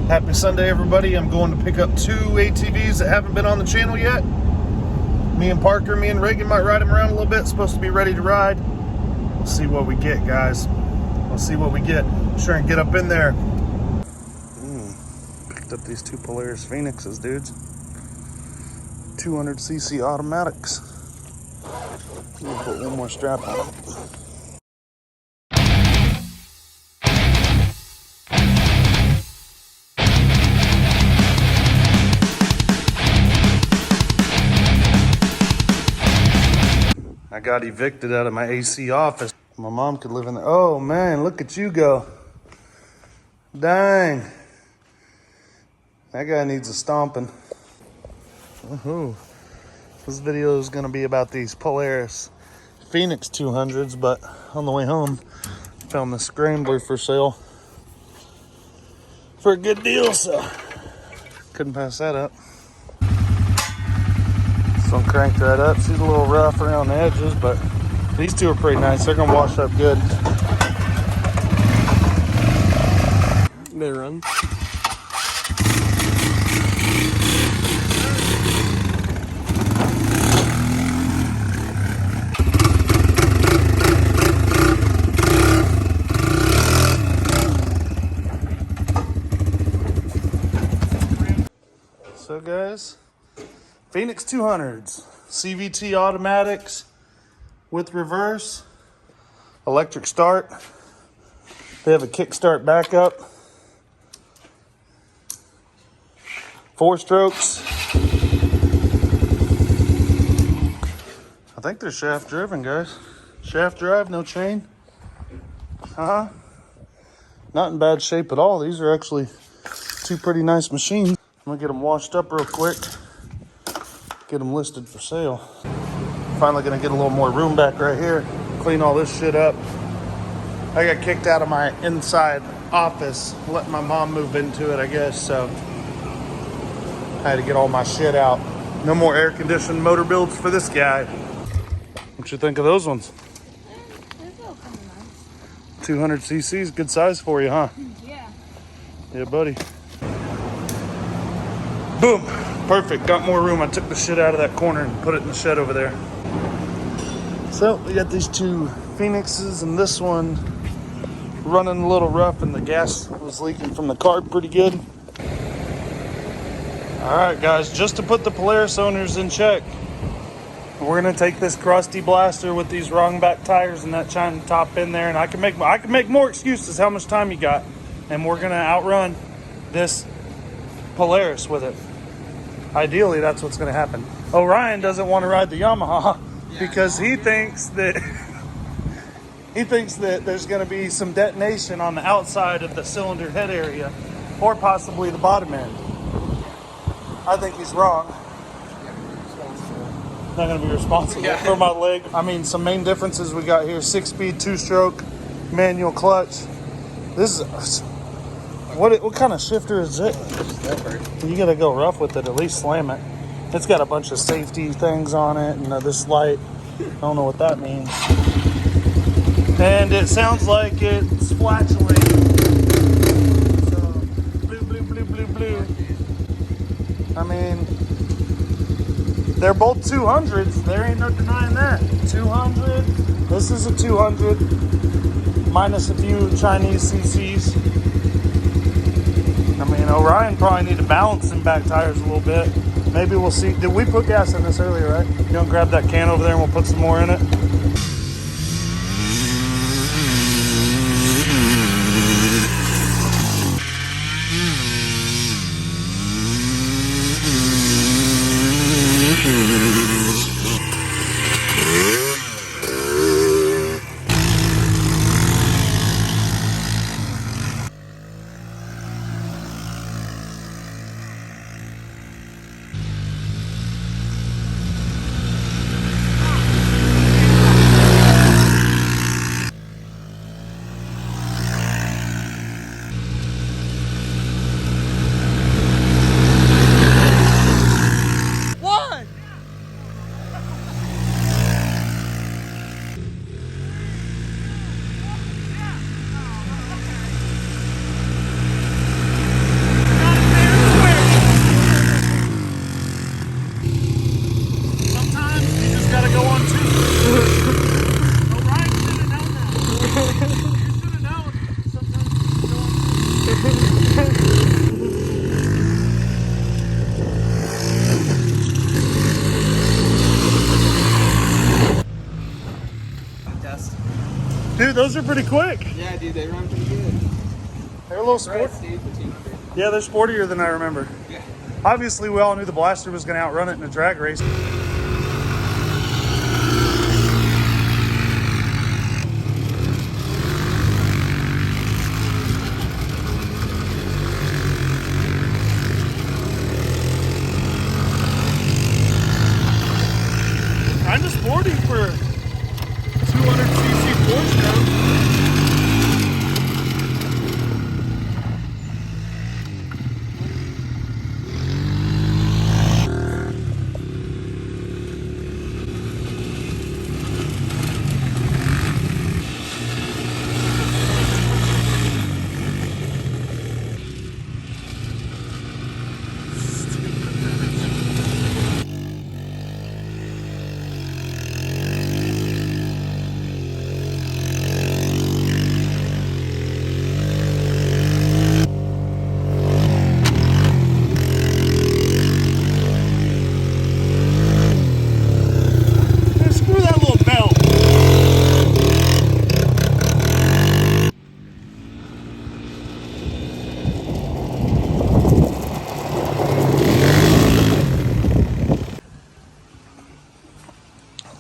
Happy Sunday, everybody. I'm going to pick up 2 ATVs that haven't been on the channel yet. Me and Parker, me and Reagan might ride them around a little bit. Supposed to be ready to ride. We'll see what we get, guys. We'll see what we get. Sure and get up in there. Picked up these 2 Polaris Phoenixes, dudes. 200cc automatics. We'll put one more strap on it. I got evicted out of my AC office. My mom could live in there. Oh man, look at you go. Dang. That guy needs a stomping. Woohoo. This video is gonna be about these Polaris Phoenix 200s, but on the way home, found the Scrambler for sale for a good deal, so couldn't pass that up. So I'm cranked right up. She's a little rough around the edges, but these 2 are pretty nice. They're gonna wash up good. They run. So guys, Phoenix 200s, CVT automatics with reverse, electric start. They have a kickstart backup, 4 strokes. I think they're shaft driven, guys. Shaft drive, no chain. Not in bad shape at all. These are actually 2 pretty nice machines. I'm gonna get them washed up real quick. Get them listed for sale. Finally gonna get a little more room back right here. Clean all this shit up. I got kicked out of my inside office. Let my mom move into it, I guess, so I had to get all my shit out. No more air conditioned motor builds for this guy. What you think of those ones? They're still kind of nice. 200 cc's, good size for you, huh? Yeah. Yeah, buddy. Boom, perfect, got more room. I took the shit out of that corner and put it in the shed over there. So we got these 2 Phoenixes and this one running a little rough and the gas was leaking from the carb pretty good. All right, guys, just to put the Polaris owners in check, we're gonna take this crusty blaster with these wrong back tires and that China top in there, and I can make more excuses how much time you got, and we're gonna outrun this Polaris with it. Ideally, that's what's going to happen. Orion doesn't want to ride the Yamaha because he thinks that there's going to be some detonation on the outside of the cylinder head area, or possibly the bottom end. I think he's wrong. Not going to be responsible for my leg. I mean, some main differences we got here: 6-speed, 2-stroke, manual clutch. This is. What kind of shifter is it? You gotta go rough with it, at least slam it. It's got a bunch of safety things on it, and this light, I don't know what that means. And it sounds like it's flatulating. So, blue, blue, blue, blue, blue. I mean, they're both 200s. There ain't no denying that. 200, this is a 200, minus a few Chinese CCs. I mean, Orion probably need to balance some back tires a little bit. Maybe we'll see. Did we put gas in this earlier, right? You don't grab that can over there and we'll put some more in it? those are pretty quick. Yeah, dude, they run pretty good. They're a little sport. Yeah, they're sportier than I remember. Yeah. Obviously, we all knew the Blaster was going to outrun it in a drag race. Kind of sporty for 200cc four-stroke. Screw that little belt.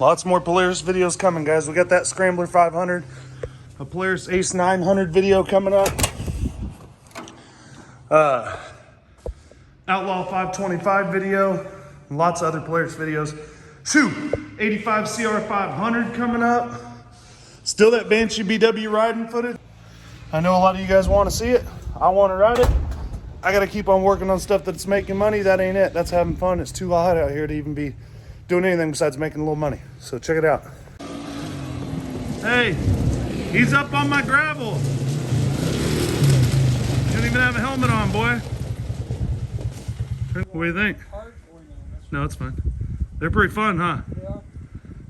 Lots more Polaris videos coming, guys. We got that Scrambler 500, a Polaris Ace 900 video coming up. Outlaw 525 video, lots of other Polaris videos. 85 CR 500 coming up. Still that Banshee BW riding footage. I know a lot of you guys want to see it. I want to ride it. I got to keep on working on stuff that's making money. That ain't it. That's having fun. It's too hot out here to even be doing anything besides making a little money. So check it out. Hey, he's up on my gravel. You don't even have a helmet on, boy. What do you think? No, it's fine. They're pretty fun, huh? Yeah.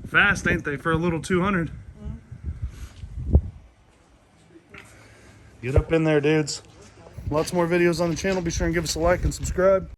Fast, ain't they, for a little 200? Get up in there, dudes. Lots more videos on the channel. Be sure and give us a like and subscribe.